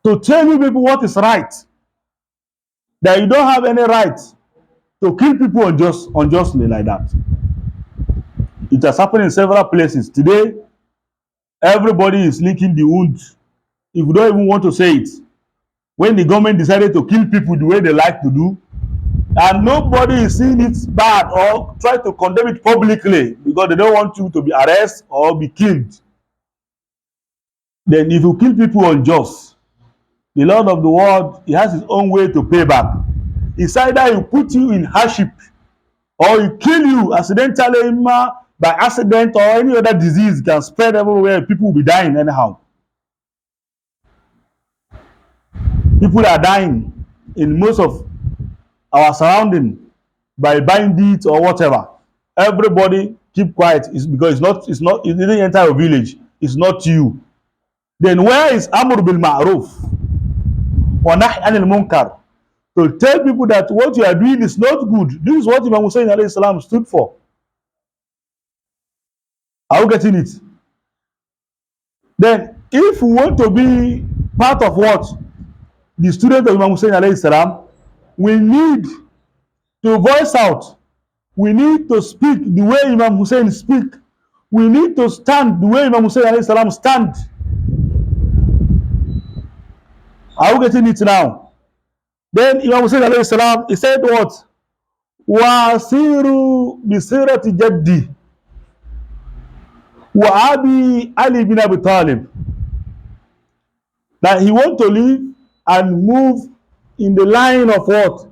to tell you people what is right, that you don't have any right to kill people unjustly like that. It has happened in several places. Today, everybody is licking the wound. If you don't even want to say it, when the government decided to kill people the way they like to do, and nobody is seeing it bad or try to condemn it publicly because they don't want you to be arrested or be killed, then if you kill people unjust, the Lord of the world, he has his own way to pay back. It's either he put you in hardship or he kill you accidentally by accident, or any other disease can spread everywhere. People will be dying anyhow. People are dying in most of our surrounding by bandits or whatever. Everybody keep quiet. It's because it didn't enter your village. It's not you. Then where is Amr bil Ma'ruf or Nahy anil Munkar? To tell people that what you are doing is not good. This is what Imam Hussein alayhi salam stood for. Are you getting it? Then if we want to be part of what the student of Imam Hussein alayhi salam, we need to voice out. We need to speak the way Imam Hussein speak. We need to stand the way Imam Hussein alayhi salam stand. Are you getting it now? Then Imam Hussein alayhi salam, he said what? Wasiru bisirati jaddi wa abi Ali bin Abi Talib. That he want to live and move in the line of what?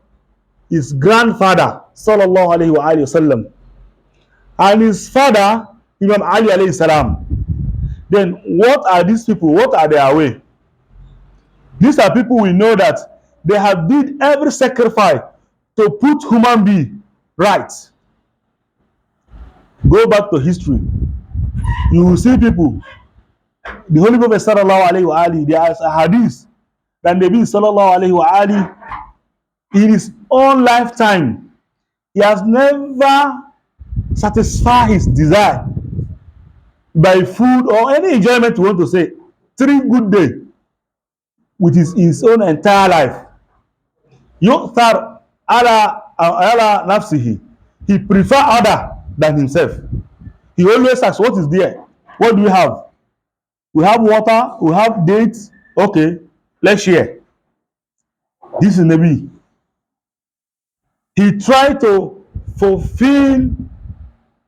His grandfather, sallallahu alayhi wa sallam, and his father, Imam Ali alayhi salam. Then what are these people? What are their way? These are people we know that they have did every sacrifice to put human being right. Go back to history. You will see people. The Holy Prophet sallallahu alayhi wa alihi, there is a hadith that Nabi sallallahu alayhi wa alihi, in his own lifetime, he has never satisfied his desire by food or any enjoyment you want to say. 3 good days with his own entire life. Yu'thar ala nafsihi. He prefer other than himself. He always asks, what is there? What do we have? We have water, we have dates. Okay, let's share. This is Nabi. He tried to fulfill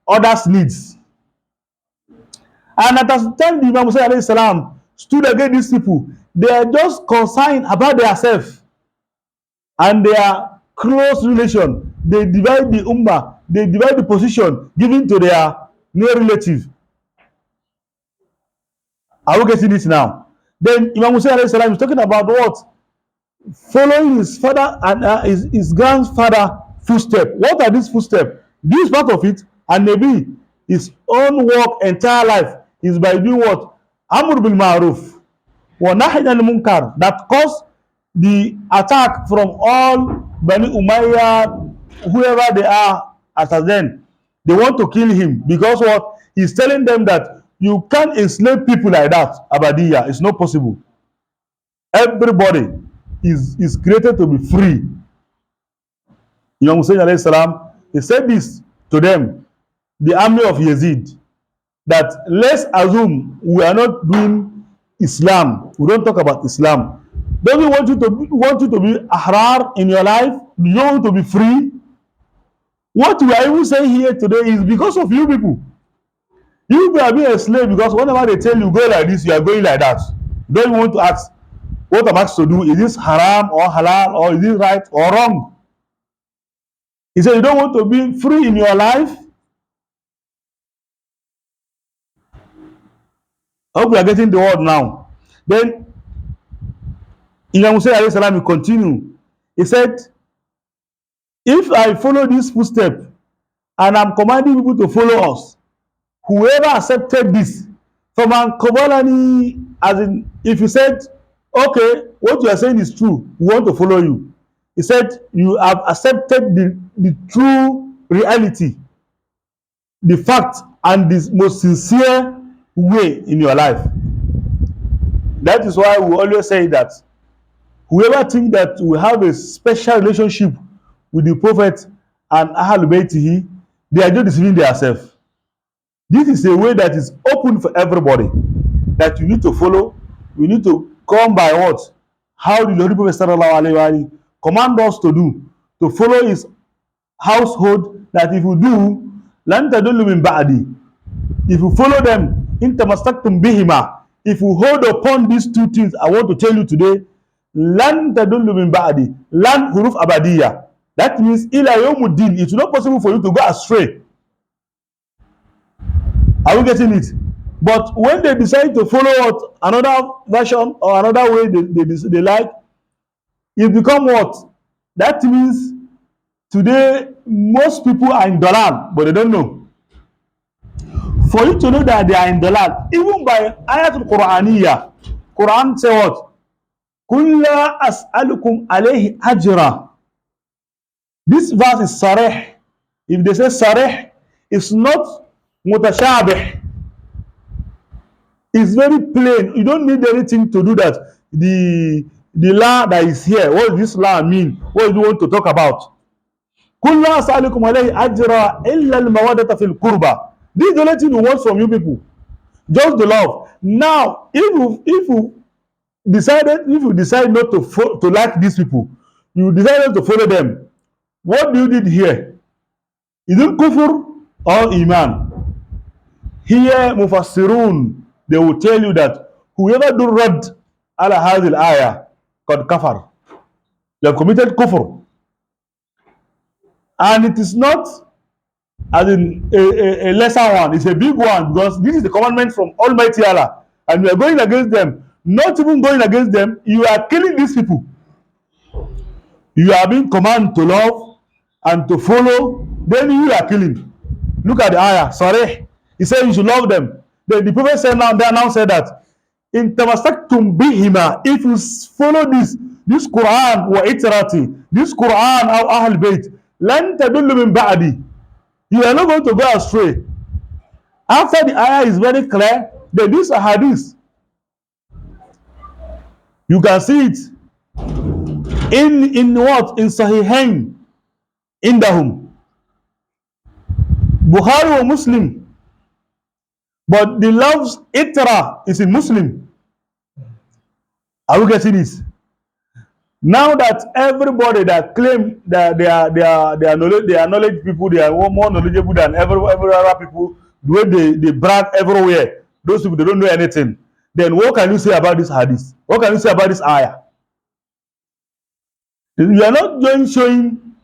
others' needs. And at the time the Imam Musa alayhi salam stood against these people, they are just concerned about themselves and their close relation. They divide the ummah, they divide the position given to their near relative. Are we getting this now? Then Imam Musa alayhi salam is talking about what? Following his father and his grandfather footstep. What are these footsteps? This part of it, and maybe his own work entire life is by doing what? Amr bil Ma'ruf wa Nahy anil Munkar, that caused the attack from all Bani Umayyah, whoever they are at then. They want to kill him because what? He's telling them that you can't enslave people like that. Abadiyah, it's not possible. Everybody is created to be free. Imam Hussein alayhi salam, he said this to them, the army of Yazid, that let's assume we are not doing Islam. We don't talk about Islam. Don't we want you to be ahrar in your life? Do you want to be free? What we are even saying here today is because of you people. You people are being a slave because whenever they tell you go like this, you are going like that. You don't even want to ask, what am I asked to do? Is this haram or halal, or is this right or wrong? He said you don't want to be free in your life. I hope we are getting the word now. Then Imam Hussein alayhi salam will continue. He said, if I follow this footstep and I'm commanding people to follow us, whoever accepted this, from Kobalani, as in, if you said, okay, what you are saying is true, we want to follow you. He said, you have accepted the true reality, the fact, and the most sincere way in your life. That is why we always say that Whoever think that we have a special relationship with the Prophet and Ahlul Baytihi, they are just deceiving themselves. This is a way that is open for everybody that you need to follow. We need to come by what? How the Holy Prophet sallallahu alaihi wasallam command us to do, to follow his household, that if you do, lan tadullu min ba'di. If you follow them, in tamastaktum bihima, if you hold upon these two things I want to tell you today, lan tadullu min ba'di, lan huruf abadiyya. That means ila yawmuddin. It's not possible for you to go astray. Are we getting it? But when they decide to follow what another version or another way they like, it become what? That means today most people are in dalal, but they don't know. For you to know that they are in dalal, even by ayatul Quraniyah, Quran say what? Kulla as'alukum alayhi ajra. This verse is sarih. If they say sarih, it's not mutashabih. It's very plain. You don't need anything to do that. The law that is here, what does this law mean? What do you want to talk about? Kulla as'alukum alayhi ajra illa al-mawaddata fil qurba. This is the only thing we want from you people. Just the love. Now, if you decide not to like these people, you decide not to follow them, what do you did here? Is it kufr or iman? Here, mufassirun, they will tell you that whoever do rad ala hadhihi al-ayah qad kafar. They have committed kufr. And it is not as in a lesser one, it's a big one, because this is the commandment from Almighty Allah, and we are going against them. Not even going against them, you are killing these people. You are being commanded to love and to follow, then you are killing. Look at the ayah, sorry. He said you should love them. The Prophet said now said that in tamasaktum bihima, if you follow this Quran wa itrati, this Quran or Ahl Bayt, lan tadullu min ba'di, you are not going to go astray. After the ayah is very clear, then this hadith, you can see it in what? In Sahihain, indahum, Bukhari or Muslim. But the love's itra is in Muslim. Are we getting this? Now that everybody that claim that they are knowledge people, they are more knowledgeable than every other people, the way they brag everywhere, those people, they don't know anything. Then what can you say about this hadith? What can you say about this ayah? You are not just showing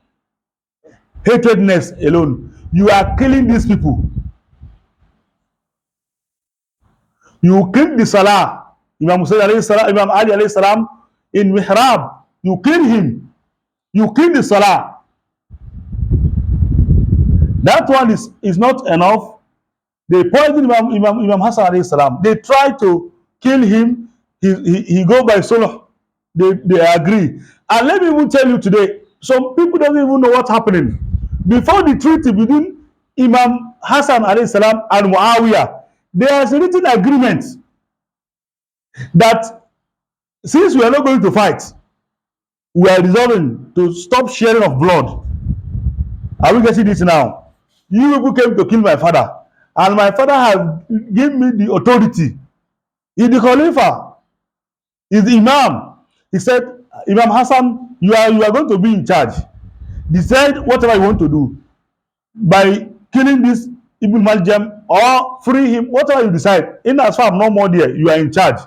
hatredness alone. You are killing these people. You kill the Salah. Imam Hussein alayhi salam, Imam Ali alayhi salam in Mihrab. You kill him. You kill the Salah. That one is not enough. They poisoned Imam Hassan alayhi salam. They try to kill him. He go by Sulh. They agree. And let me even tell you today, some people don't even know what's happening. Before the treaty between Imam Hassan alayhi salam and Muawiyah, there is a written agreement that since we are not going to fight, we are resolving to stop sharing of blood. Are we getting this now? You people came to kill my father, and my father has given me the authority. He's the Khalifa. He's the Imam. He said, Imam Hassan, you are going to be in charge. Decide whatever you want to do. By killing this Ibn Maljam or free him, whatever you decide. In as far as no more there, you are in charge.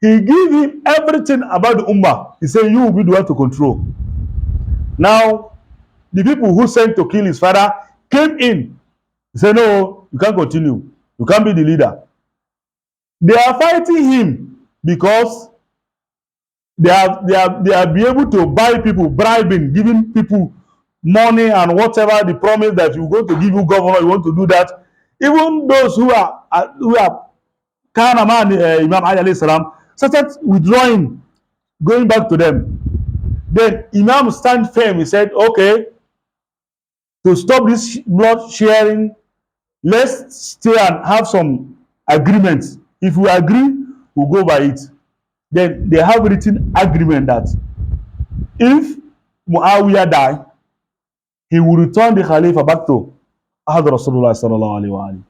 He gave him everything about the Ummah. He said, you will be the one to control. Now, the people who sent to kill his father came in. He said, no, you can't continue. You can't be the leader. They are fighting him because they are be able to buy people, bribing, giving people money and whatever the promise that you're going to give you governor, you want to do that. Even those who are Kanaman, Imam Ali alayhi salam, started withdrawing, going back to them. Then Imam stand firm. He said, okay, to stop this blood sharing, let's stay and have some agreements. If we agree, we'll go by it. then they have written agreement that if Muawiyah die, he will return the Khalifa back to Ahad Rasulullah sallallahu alaihi wasallam.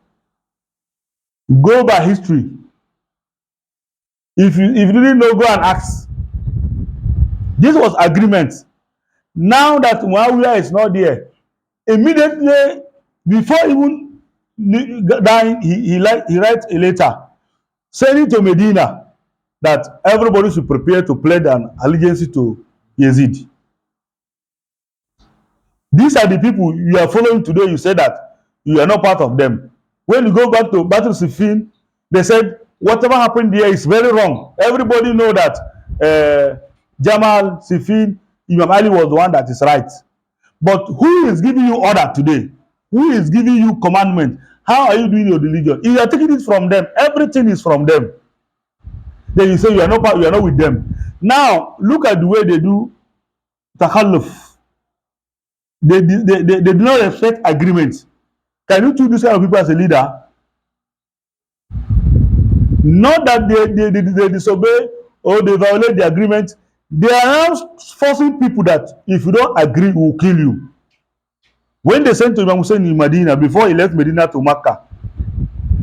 Go by history. If you didn't know, go and ask. This was agreement. Now that Muawiyah is not there, immediately before even dying, he writes a letter sending to Medina that everybody should prepare to pledge an allegiance to Yazid. These are the people you are following today. You say that you are not part of them. When you go back to Battle Siffin, they said whatever happened there is very wrong. Everybody know that Jamal, Siffin, Imam Ali was the one that is right. But who is giving you order today? Who is giving you commandment? How are you doing your religion? If you are taking it from them, everything is from them. Then you say you are not part, you are not with them. Now look at the way they do takhalluf. They do not respect agreements. Can you choose this kind of people as a leader? Not that they disobey or they violate the agreement. They are now forcing people that if you don't agree, we will kill you. When they sent to Imam Hussein in Medina, before he left Medina to Makkah,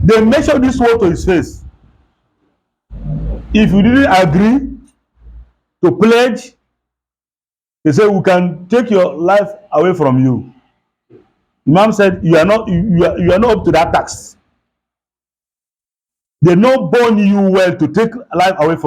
they mentioned this word to his face. If you didn't agree to pledge, they said, we can take your life away from you. Imam said, you are not up to that tax. They not born you well to take life away from